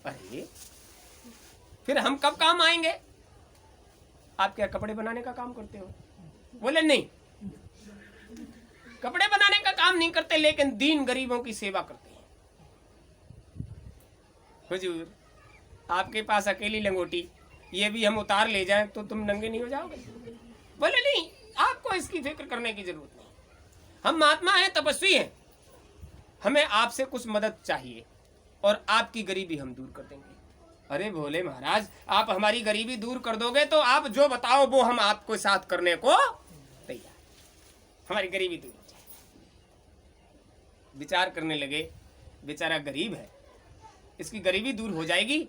अरे फिर हम कब काम आएंगे? आप क्या कपड़े बनाने का काम करते हो? बोले नहीं, कपड़े बनाने का काम नहीं करते, लेकिन दीन गरीबों की सेवा करते हैं। हुजूर आपके पास अकेली लंगोटी, ये भी हम उतार ले जाएं तो तुम नंगे नहीं हो जाओगे? बोले नहीं, आपको इसकी फिक्र करने की जरूरत नहीं। हम महात्मा हैं, तपस्वी हैं, हमें आपसे कुछ मदद चाहिए और आपकी गरीबी हम दूर कर देंगे। अरे भोले महाराज, आप हमारी गरीबी दूर कर दोगे तो आप जो बताओ वो हम आपको साथ करने को तैयार, हमारी गरीबी दूर हो जाए। विचार करने लगे, बेचारा गरीब है, इसकी गरीबी दूर हो जाएगी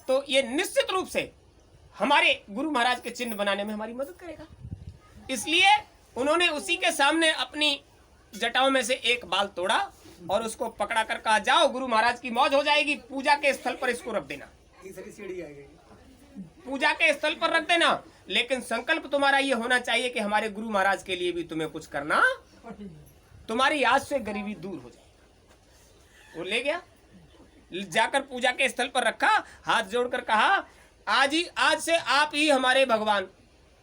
तो ये निश्चित रूप से हमारे गुरु महाराज के चिन्ह बनाने में हमारी मदद करेगा। इसलिए उन्होंने उसी के सामने अपनी जटाओं में से एक बाल तोड़ा और उसको पकड़ा कर कहा, जाओ गुरु महाराज की मौज हो जाएगी, पूजा के स्थल पर इसको रख देना, तीसरी सीढ़ी आ गई, पूजा के स्थल पर रख देना, लेकिन संकल्प तुम्हारा ये होना चाहिए कि हमारे गुरु महाराज के लिए भी तुम्हें कुछ करना, तुम्हारी आज से गरीबी दूर हो जाएगी। वो ले गया, जाकर पूजा के स्थल पर रखा, हाथ जोड़कर कहा, आज से आप ही हमारे भगवान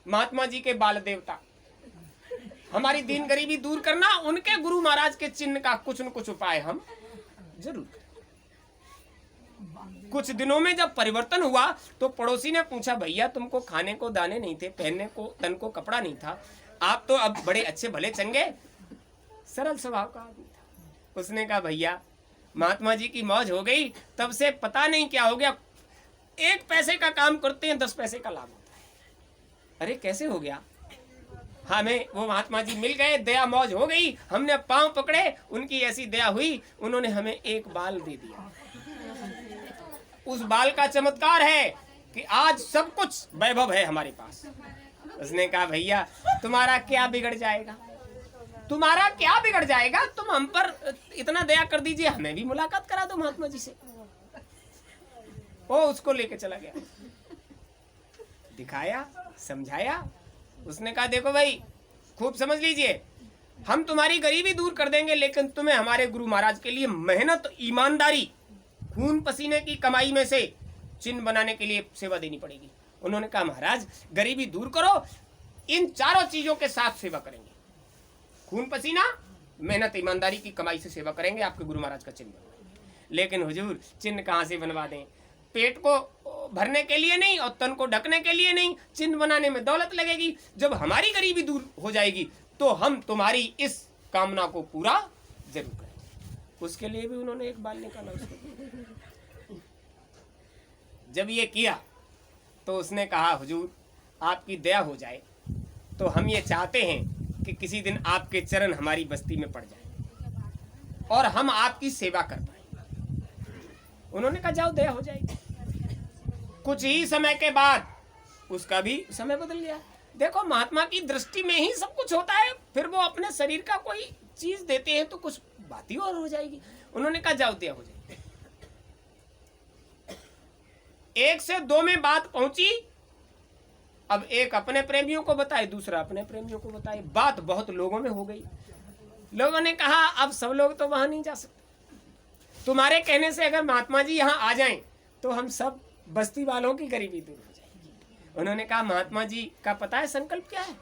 महात्मा जी के बाल देवता, हमारी दीन गरीबी दूर करना, उनके गुरु महाराज के चिन्ह का कुछ न कुछ उपाय हम जरूर करें। कुछ दिनों में जब परिवर्तन हुआ तो पड़ोसी ने पूछा, भैया तुमको खाने को दाने नहीं थे, पहनने को तन को कपड़ा नहीं था, आप तो अब बड़े अच्छे भले चंगे सरल स्वभाव का आदमी था। उसने कहा, भैया महात्मा जी की मौज हो गई, तब से पता नहीं क्या हो गया, 1 पैसे का काम करते हैं 10 पैसे का लाभ होता है। अरे कैसे हो गया? हमें वो महात्मा जी मिल गए, दया मौज हो गई, हमने पांव पकड़े, उनकी ऐसी दया हुई, उन्होंने हमें एक बाल दे दिया। उस बाल का चमत्कार है कि आज सब कुछ वैभव है हमारे पास। उसने कहा, भैया तुम्हारा क्या बिगड़ जाएगा, तुम्हारा क्या बिगड़ जाएगा, तुम हम पर इतना दया कर दीजिए, हमें भी मुलाकात करा दो महात्मा जी से। वो उसको लेके चला गया, दिखाया, समझाया। उसने कहा, देखो भाई खूब समझ लीजिए, हम तुम्हारी गरीबी दूर कर देंगे, लेकिन तुम्हें हमारे गुरु महाराज के लिए मेहनत, ईमानदारी, खून पसीने की कमाई में से चिन्ह बनाने के लिए सेवा देनी पड़ेगी। उन्होंने कहा, महाराज गरीबी दूर करो, इन चारों चीजों के साथ सेवा करेंगे, खून पसीना, मेहनत, ईमानदारी की कमाई से सेवा करेंगे, आपके गुरु महाराज का चिन्ह बनवाएंगे। लेकिन हुजूर चिन्ह कहाँ से बनवा दें, पेट को भरने के लिए नहीं और तन को ढकने के लिए नहीं, चिन्ह बनाने में दौलत लगेगी। जब हमारी गरीबी दूर हो जाएगी तो हम तुम्हारी इस कामना को पूरा जरूर करेंगे। उसके लिए भी उन्होंने एक बाल निकाला उसको। जब ये किया तो उसने कहा, हुजूर आपकी दया हो जाए तो हम ये चाहते हैं कि किसी दिन आपके चरण हमारी बस्ती में पड़ जाए और हम आपकी सेवा कर पाए। उन्होंने कहा, जाओ दया हो जाएगी। कुछ ही समय के बाद उसका भी समय बदल गया। देखो महात्मा की दृष्टि में ही सब कुछ होता है, फिर वो अपने शरीर का कोई चीज देते हैं तो कुछ बात ही और हो जाएगी। उन्होंने कहा, जाओ दया हो जाएगी। 1 से 2 में बात पहुंची, अब एक अपने प्रेमियों को बताए, दूसरा अपने प्रेमियों को बताए, बात बहुत लोगों में हो गई। लोगों ने कहा, अब सब लोग तो वहां नहीं जा सकते, तुम्हारे कहने से अगर महात्मा जी यहाँ आ जाएं तो हम सब बस्ती वालों की गरीबी दूर हो जाएगी। उन्होंने कहा, महात्मा जी का पता है संकल्प क्या है?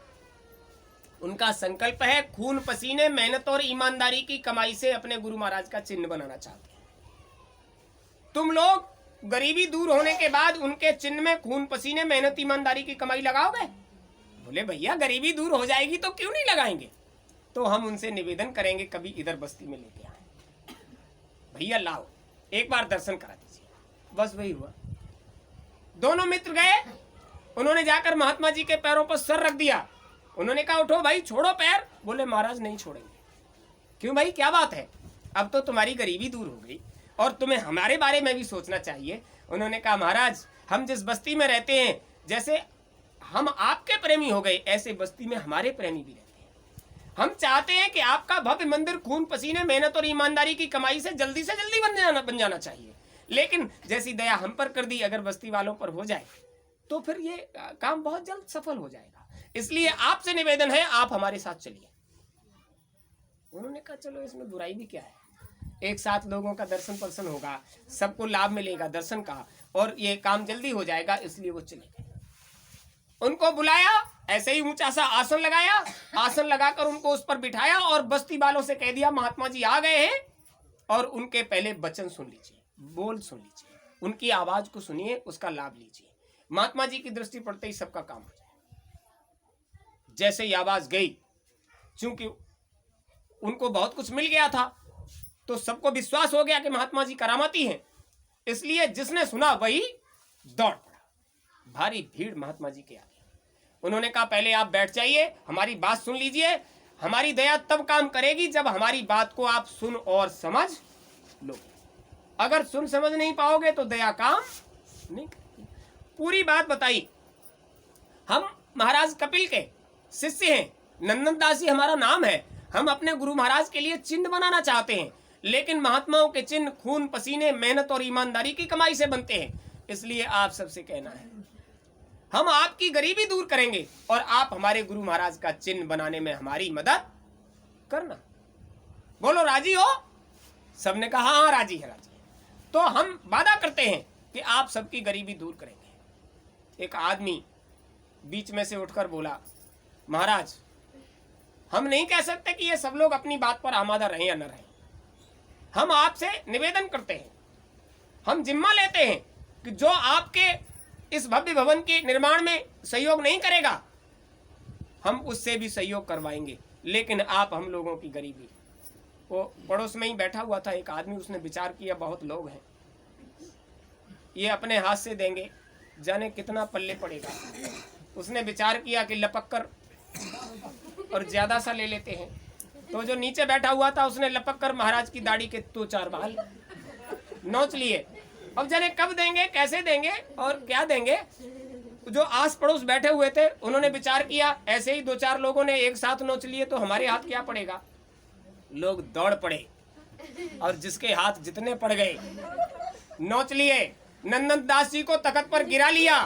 उनका संकल्प है खून पसीने, मेहनत और ईमानदारी की कमाई से अपने गुरु महाराज का चिन्ह बनाना चाहते हैं। तुम लोग गरीबी दूर होने के बाद उनके चिन्ह में खून पसीने, मेहनत, ईमानदारी की कमाई लगाओगे? बोले, भैया गरीबी दूर हो जाएगी तो क्यों नहीं लगाएंगे। तो हम उनसे निवेदन करेंगे कभी इधर बस्ती में लेके आए, भैया लाओ एक बार दर्शन करा दीजिए। बस वही हुआ। दोनों मित्र गए, उन्होंने जाकर महात्मा जी के पैरों पर सर रख दिया। उन्होंने कहा, उठो भाई, छोड़ो पैर। बोले, महाराज नहीं छोड़ेंगे। क्यों भाई, क्या बात है? अब तो तुम्हारी गरीबी दूर हो गई और तुम्हें हमारे बारे में भी सोचना चाहिए। उन्होंने कहा, महाराज हम जिस बस्ती में रहते हैं, जैसे हम आपके प्रेमी हो गए, ऐसे बस्ती में हमारे प्रेमी भी रहते हैं। हम चाहते हैं कि आपका भव्य मंदिर खून पसीने, मेहनत और ईमानदारी की कमाई से जल्दी बन जाना चाहिए। लेकिन जैसी दया हम पर कर दी, अगर बस्ती वालों पर हो जाए तो फिर ये काम बहुत जल्द सफल हो जाएगा। इसलिए आपसे निवेदन है, आप हमारे साथ चलिए। उन्होंने कहा, चलो इसमें बुराई भी क्या है, एक साथ लोगों का दर्शन पर्सन होगा, सबको लाभ मिलेगा दर्शन का, और ये काम जल्दी हो जाएगा, इसलिए वो चले गए। उनको बुलाया, ऐसे ही ऊंचा सा आसन लगाया, आसन लगाकर उनको उस पर बिठाया और बस्ती वालों से कह दिया महात्मा जी आ गए हैं, और उनके पहले वचन सुन लीजिए, बोल सुन लीजिए, उनकी आवाज को सुनिए, उसका लाभ लीजिए। महात्मा जी की दृष्टि पड़ते ही सबका काम हो जाए। जैसे ही आवाज गई, चूंकि उनको बहुत कुछ मिल गया था, तो सबको विश्वास हो गया कि महात्मा जी करामाती हैं, इसलिए जिसने सुना वही दौड़ पड़ा। भारी भीड़ महात्मा जी के आगे। उन्होंने कहा पहले आप बैठ जाइए, हमारी बात सुन लीजिए, हमारी दया तब काम करेगी जब हमारी बात को आप सुन और समझ लो। अगर सुन समझ नहीं पाओगे तो दया काम नहीं करेगी। पूरी बात बताई। हम महाराज कपिल के शिष्य हैं, नंदन दास जी हमारा नाम है, हम अपने गुरु महाराज के लिए चिन्ह बनाना चाहते हैं, लेकिन महात्माओं के चिन्ह खून पसीने मेहनत और ईमानदारी की कमाई से बनते हैं। इसलिए आप सबसे कहना है, हम आपकी गरीबी दूर करेंगे और आप हमारे गुरु महाराज का चिन्ह बनाने में हमारी मदद करना। बोलो राजी हो? सबने कहा हाँ राजी है, राजी है। तो हम वादा करते हैं कि आप सबकी गरीबी दूर करेंगे। एक आदमी बीच में से उठकर बोला, महाराज हम नहीं कह सकते कि ये सब लोग अपनी बात पर आमादा रहें या न रहें। हम आपसे निवेदन करते हैं, हम जिम्मा लेते हैं कि जो आपके इस भव्य भवन के निर्माण में सहयोग नहीं करेगा, हम उससे भी सहयोग करवाएंगे, लेकिन आप हम लोगों की गरीबी। वो पड़ोस में ही बैठा हुआ था एक आदमी, उसने विचार किया बहुत लोग हैं, ये अपने हाथ से देंगे, जाने कितना पल्ले पड़ेगा। उसने विचार किया कि लपक कर और ज्यादा सा ले लेते हैं। तो जो नीचे बैठा हुआ था उसने लपक कर महाराज की दाढ़ी के 2-4 बाल नोच लिए। अब जाने कब देंगे, कैसे देंगे और क्या देंगे। जो आस पड़ोस बैठे हुए थे उन्होंने विचार किया, ऐसे ही 2-4 लोगों ने एक साथ नोच लिए तो हमारे हाथ क्या पड़ेगा। लोग दौड़ पड़े और जिसके हाथ जितने पड़ गए नोच लिए। नंदन दास जी को तख्त पर गिरा लिया,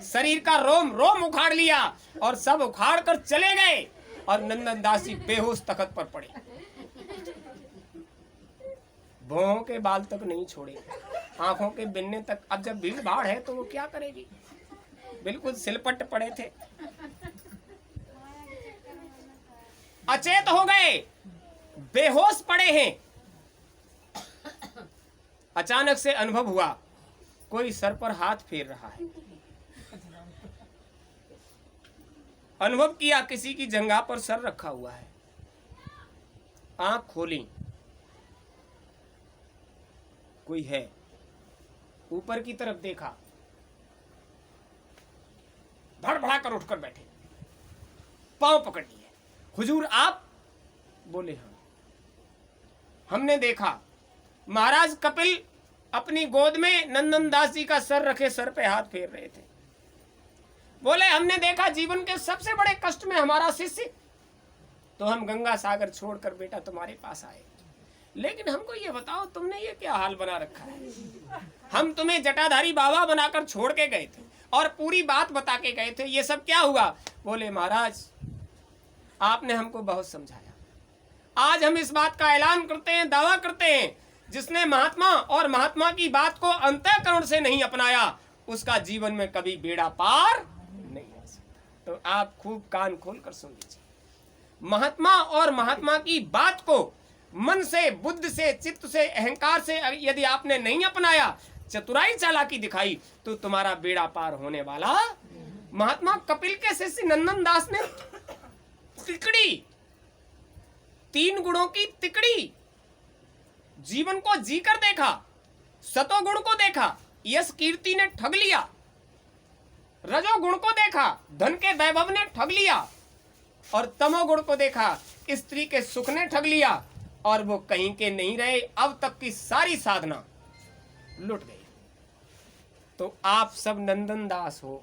शरीर का रोम रोम उखाड़ लिया और सब उखाड़ कर चले गए, और नंदन दास जी बेहोश तख्त पर पड़े। भौहों के बाल तक नहीं छोड़े, आंखों के बिन्ने तक। अब जब भीड़ भाड़ है तो वो क्या करेगी, बिल्कुल सिलपट पड़े थे, अचेत हो गए, बेहोश पड़े हैं। अचानक से अनुभव हुआ कोई सर पर हाथ फेर रहा है। अनुभव किया किसी की जंघा पर सर रखा हुआ है। आंख खोली, कोई है। ऊपर की तरफ देखा, भड़बड़ाकर उठकर बैठे, पांव पकड़ लिए। हुजूर आप? बोले हाँ। हमने देखा महाराज कपिल अपनी गोद में नंदन दास जी का सर रखे सर पे हाथ फेर रहे थे। बोले हमने देखा जीवन के सबसे बड़े कष्ट में हमारा शिष्य, तो हम गंगा सागर छोड़कर बेटा तुम्हारे पास आए। लेकिन हमको ये बताओ तुमने ये क्या हाल बना रखा है। हम तुम्हें जटाधारी बाबा बनाकर छोड़ के गए थे और पूरी बात बता के गए थे, ये सब क्या हुआ। बोले महाराज आपने हमको बहुत समझाया, आज हम इस बात का ऐलान करते हैं, दावा करते हैं, जिसने महात्मा और महात्मा की बात को अंतःकरण से नहीं अपनाया उसका जीवन में कभी बेड़ा पार नहीं आ सकता। तो आप खूब कान खोलकर सुन लीजिए। महात्मा और महात्मा की बात को मन से, बुद्धि से, चित्त से, अहंकार से यदि आपने नहीं अपनाया, चतुराई चालाकी दिखाई, तो तुम्हारा बेड़ा पार होने वाला। महात्मा कपिल के शिष्य नंदन दास ने तिकड़ी, 3 गुणों की तिकड़ी, जीवन को जीकर देखा, सतोगुण को देखा, यश कीर्ति ने ठग लिया, रजोगुण को देखा, धन के वैभव ने ठग लिया, और तमोगुण को देखा, स्त्री के सुख ने ठग लिया, और वो कहीं के नहीं रहे। अब तक की सारी साधना लुट गई। तो आप सब नंदन दास हो,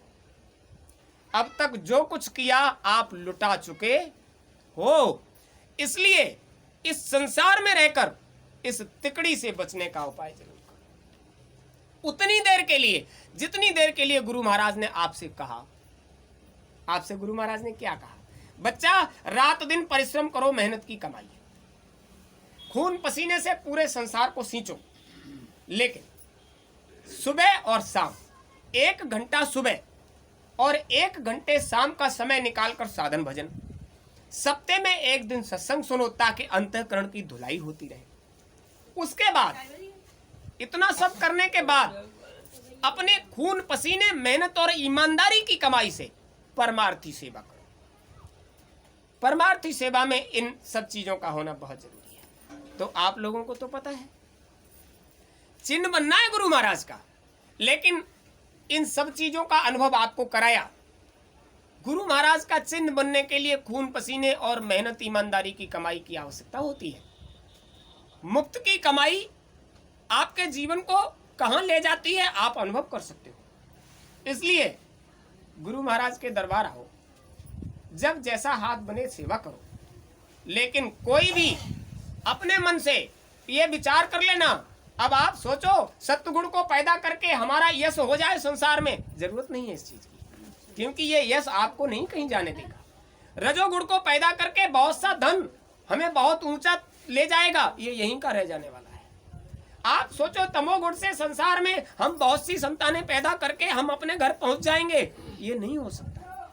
अब तक जो कुछ किया आप लुटा चुके हो। इसलिए इस संसार में रहकर इस तिकड़ी से बचने का उपाय जरूर करो। उतनी देर के लिए, जितनी देर के लिए गुरु महाराज ने आपसे कहा। आपसे गुरु महाराज ने क्या कहा? बच्चा रात दिन परिश्रम करो, मेहनत की कमाई। खून पसीने से पूरे संसार को सींचो, लेकिन सुबह और शाम 1 घंटा सुबह और 1 घंटे शाम का समय निकालकर साधन भजन, सप्ते में 1 दिन सत्संग सुनो ताकि अंतःकरण की धुलाई होती रहे। उसके बाद इतना सब करने के बाद अपने खून पसीने मेहनत और ईमानदारी की कमाई से परमार्थी सेवा करो। परमार्थी सेवा में इन सब चीजों का होना बहुत जरूरी है। तो आप लोगों को तो पता है चिन्ह बनना है गुरु महाराज का, लेकिन इन सब चीजों का अनुभव आपको कराया। गुरु महाराज का चिन्ह बनने के लिए खून पसीने और मेहनत ईमानदारी की कमाई की आवश्यकता होती है। मुफ्त की कमाई आपके जीवन को कहां ले जाती है आप अनुभव कर सकते हो। इसलिए गुरु महाराज के दरबार आओ, जब जैसा हाथ बने सेवा करो, लेकिन कोई भी अपने मन से ये विचार कर लेना अब आप सोचो सत्गुण को पैदा करके हमारा यश हो जाए संसार में, जरूरत नहीं है इस चीज की, क्योंकि ये यश आपको नहीं कहीं जाने देगा। रजोगुण को पैदा करके बहुत सा धन हमें बहुत ऊंचा ले जाएगा, ये यहीं का रह जाने वाला है। आप सोचो तमोगुण से संसार में हम बहुत सी संतानें पैदा करके हम अपने घर पहुंच जाएंगे, ये नहीं हो सकता।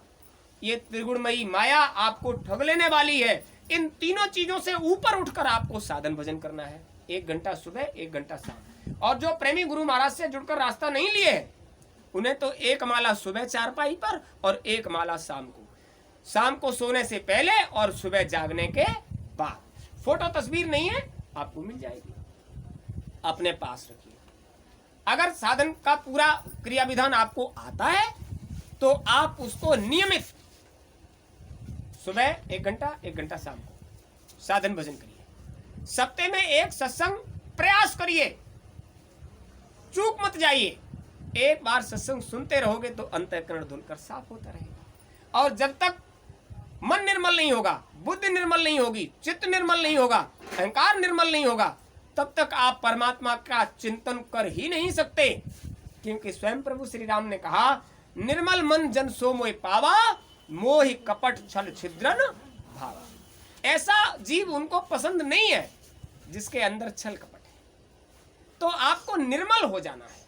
ये त्रिगुणमयी माया आपको ठग लेने वाली है। इन तीनों चीजों से ऊपर उठकर आपको साधन भजन करना है। 1 घंटा सुबह 1 घंटा शाम। और जो प्रेमी गुरु महाराज से जुड़कर रास्ता नहीं लिए उन्हें तो 1 माला सुबह चारपाई पर और 1 माला शाम को सोने से पहले और सुबह जागने के बाद। फोटो तस्वीर नहीं है आपको मिल जाएगी, अपने पास रखिए। अगर साधन का पूरा क्रिया विधान आपको आता है तो आप उसको नियमित सुबह 1 घंटा 1 घंटा शाम को साधन भजन करिए। सप्ते में 1 सत्संग प्रयास करिए, चूक मत जाइए। एक बार सत्संग सुनते रहोगे तो अंतःकरण धुलकर साफ होता रहेगा। और जब तक मन निर्मल नहीं होगा, बुद्धि निर्मल नहीं होगी, चित्त निर्मल नहीं होगा, अहंकार निर्मल नहीं होगा, तब तक आप परमात्मा का चिंतन कर ही नहीं सकते। क्योंकि स्वयं प्रभु श्री राम ने कहा निर्मल मन जन सो मोहि पावा, मोहि कपट छल छिद्रन भावा। ऐसा जीव उनको पसंद नहीं है जिसके अंदर छल कपट है। तो आपको निर्मल हो जाना है,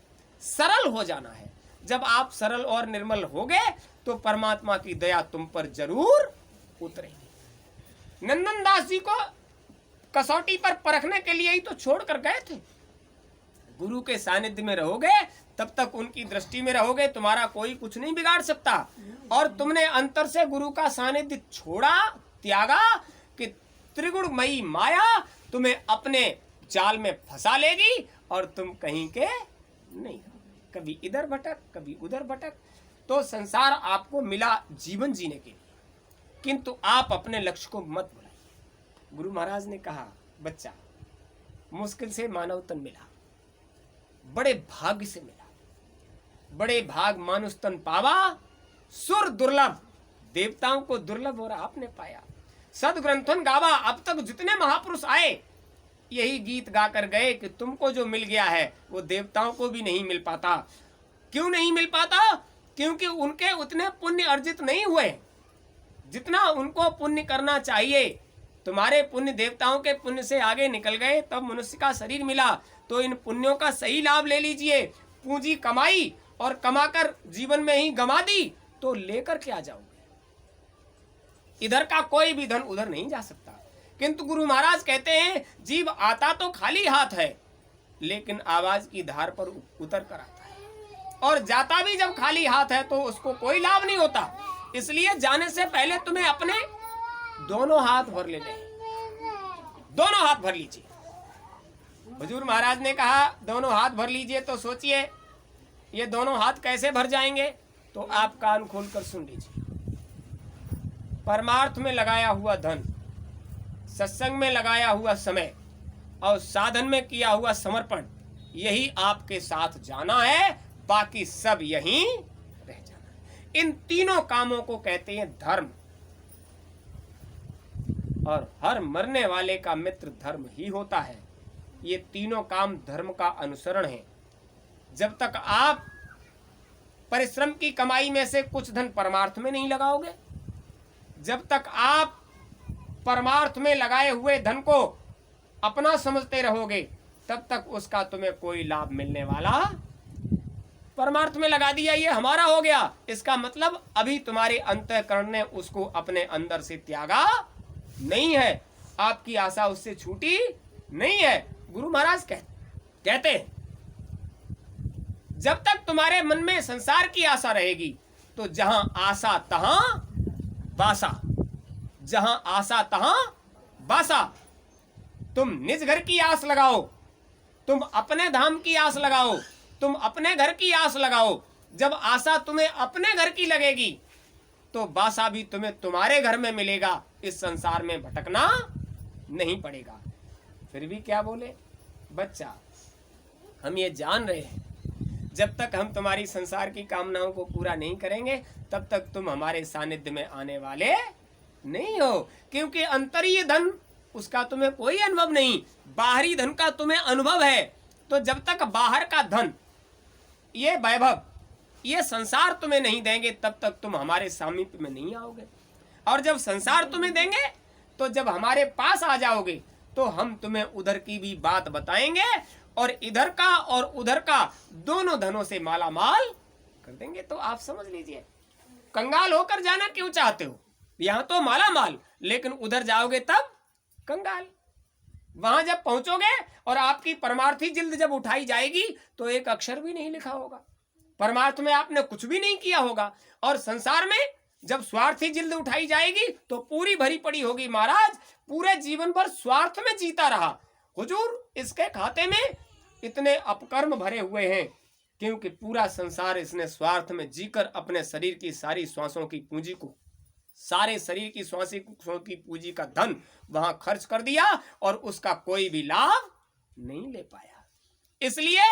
सरल हो जाना है। जब आप सरल और निर्मल होगे तो परमात्मा की दया तुम पर जरूर उतरेगी। नंदन दास जी को कसौटी पर परखने के लिए ही तो छोड़कर गए थे। गुरु के सानिध्य में रहोगे तब तक उनकी दृष्टि में रहोगे, तुम्हारा कोई कुछ नहीं बिगाड़ सकता। और तुमने अंतर से गुरु का सानिध्य छोड़ा, त्यागा कि त्रिगुणमयी माया तुम्हें अपने जाल में फंसा लेगी और तुम कहीं के नहीं हो, कभी इधर भटक कभी उधर भटक। तो संसार आपको मिला जीवन जीने के लिए, किंतु आप अपने लक्ष्य को मत भुलाइए। गुरु महाराज ने कहा बच्चा मुश्किल से मानव तन मिला, बड़े भाग्य से मिला, बड़े भाग मानुष तन पावा, सुर दुर्लभ देवताओं को दुर्लभ और आपने पाया। सदग्रंथन गावा, अब तक जितने महापुरुष आए यही गीत गाकर गए कि तुमको जो मिल गया है वो देवताओं को भी नहीं मिल पाता। क्यों नहीं मिल पाता? क्योंकि उनके उतने पुण्य अर्जित नहीं हुए जितना उनको पुण्य करना चाहिए। तुम्हारे पुण्य देवताओं के पुण्य से आगे निकल गए, तब मनुष्य का शरीर मिला। तो इन पुण्यों का सही लाभ ले लीजिए। पूंजी कमाई और कमाकर जीवन में ही गंवा दी तो लेकर क्या जाओगे? इधर का कोई भी धन उधर नहीं जा सकता। किंतु गुरु महाराज कहते हैं जीव आता तो खाली हाथ है, लेकिन आवाज की धार पर उतर कर आता है। और जाता भी जब खाली हाथ है तो उसको कोई लाभ नहीं होता। इसलिए जाने से पहले तुम्हें अपने दोनों हाथ भर लेने हैं। दोनों हाथ भर लीजिए। हुजूर महाराज ने कहा दोनों हाथ भर लीजिए, तो सोचिए ये दोनों हाथ कैसे भर जाएंगे। तो आप कान खोलकर सुन लीजिए। परमार्थ में लगाया हुआ धन, सत्संग में लगाया हुआ समय और साधन में किया हुआ समर्पण, यही आपके साथ जाना है, बाकी सब यहीं रह जाना है। इन तीनों कामों को कहते हैं धर्म। और हर मरने वाले का मित्र धर्म ही होता है। ये तीनों काम धर्म का अनुसरण है। जब तक आप परिश्रम की कमाई में से कुछ धन परमार्थ में नहीं लगाओगे, जब तक आप परमार्थ में लगाए हुए धन को अपना समझते रहोगे तब तक उसका तुम्हें कोई लाभ मिलने वाला। परमार्थ में लगा दिया, ये हमारा हो गया, इसका मतलब अभी तुम्हारे अंतःकरण ने उसको अपने अंदर से त्यागा नहीं है, आपकी आशा उससे छूटी नहीं है। गुरु महाराज कहते हैं जब तक तुम्हारे मन में संसार की आशा रहेगी तो जहां आशा तहां बासा, जहां आशा तहां बासा। तुम निज घर की आस लगाओ, तुम अपने धाम की आस लगाओ, तुम अपने घर की आस लगाओ। जब आशा तुम्हें अपने घर की लगेगी तो बासा भी तुम्हें तुम्हारे घर में मिलेगा, इस संसार में भटकना नहीं पड़ेगा। फिर भी क्या बोले बच्चा, हम ये जान रहे हैं जब तक हम तुम्हारी संसार की कामनाओं को पूरा नहीं करेंगे तब तक तुम हमारे सानिध्य में आने वाले नहीं हो, क्योंकि अंतरीय धन उसका तुम्हें कोई अनुभव नहीं, बाहरी धन का तुम्हें अनुभव है। तो जब तक बाहर का धन, ये वैभव, ये संसार तुम्हें नहीं देंगे तब तक तुम हमारे सामीप्य में नहीं आओगे। और जब संसार तुम्हें देंगे तो जब हमारे पास आ जाओगे तो हम तुम्हें उधर की भी बात बताएंगे और इधर का और उधर का दोनों धनों से माला माल कर देंगे। तो आप समझ लीजिए, कंगाल होकर जाना क्यों चाहते हो? यहां तो माला माल, लेकिन उधर जाओगे तब कंगाल। वहां जब पहुंचोगे और आपकी परमार्थी जिल्द जब उठाई जाएगी तो एक अक्षर भी नहीं लिखा होगा, परमार्थ में आपने कुछ भी नहीं किया होगा। और संसार में जब स्वार्थी जिल्द उठाई जाएगी तो पूरी भरी पड़ी होगी, महाराज पूरे जीवन भर स्वार्थ में जीता रहा, हुजूर इसके खाते में इतने अपकर्म भरे हुए हैं, क्योंकि पूरा संसार इसने स्वार्थ में जीकर अपने शरीर की सारी श्वासों की पूंजी को, सारे शरीर की श्वासों की पूंजी का धन वहां खर्च कर दिया और उसका कोई भी लाभ नहीं ले पाया। इसलिए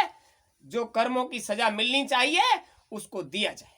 जो कर्मों की सजा मिलनी चाहिए उसको दिया जाए।